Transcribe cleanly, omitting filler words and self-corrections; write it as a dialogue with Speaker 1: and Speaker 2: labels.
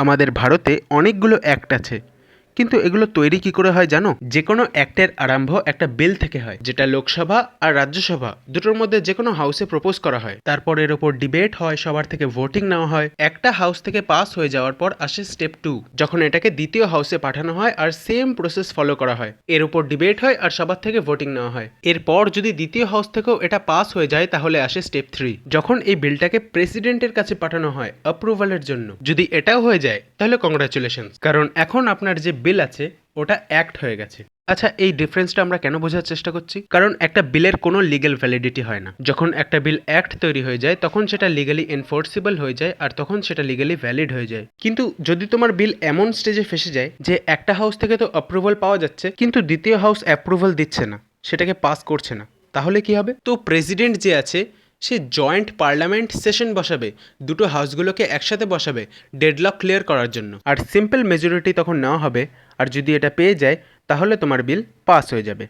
Speaker 1: আমাদের ভারতে অনেকগুলো অ্যাক্ট আছে, কিন্তু এগুলো তৈরি কি করে হয় জানো? যে কোনো অ্যাক্টের আরম্ভ একটা বিল থেকে হয়, যেটা লোকসভা আর রাজ্যসভা দুটোর মধ্যে যে কোনো হাউসে প্রপোজ করা হয়। তারপর এর ওপর ডিবেট হয়, সবার থেকে ভোটিং নেওয়া হয়। একটা হাউস থেকে পাস হয়ে যাওয়ার পর আসে স্টেপ 2, যখন এটাকে দ্বিতীয় হাউসে পাঠানো হয় আর সেম প্রসেস ফলো করা হয়। এর ওপর ডিবেট হয় আর সবার থেকে ভোটিং নেওয়া হয়। এরপর যদি দ্বিতীয় হাউস থেকেও এটা পাস হয়ে যায় তাহলে আসে স্টেপ 3, যখন এই বিলটাকে প্রেসিডেন্টের কাছে পাঠানো হয় অ্যাপ্রুভালের জন্য। যদি এটাও হয়ে যায় তাহলে কংগ্রাচুলেশনস, কারণ এখন আপনার যে বিল আছে ওটা অ্যাক্ট হয়ে গেছে। আচ্ছা, এই ডিফারেন্সটা আমরা কেন বোঝার চেষ্টা করছি? কারণ একটা বিলের কোনো লিগ্যাল ভ্যালিডিটি হয় না। যখন একটা বিল অ্যাক্ট তৈরি হয়ে যায় তখন সেটা লিগালি এনফোর্সেবল হয়ে যায় আর তখন সেটা লিগালি ভ্যালিড হয়ে যায়। কিন্তু যদি তোমার বিল এমন স্টেজে ফেসে যায় যে একটা হাউস থেকে তো অ্যাপ্রুভাল পাওয়া যাচ্ছে কিন্তু দ্বিতীয় হাউস অ্যাপ্রুভাল দিচ্ছে না, সেটাকে পাস করছে না, তাহলে কি হবে? তো প্রেসিডেন্ট যে আছে সে জয়েন্ট পার্লামেন্ট সেশন বসাবে, দুটো হাউসগুলোকে একসাথে বসাবে ডেডলক ক্লিয়ার করার জন্য, আর সিম্পল মেজরিটি তখন নেওয়া হবে। আর যদি এটা পেয়ে যায় তাহলে তোমার বিল পাস হয়ে যাবে।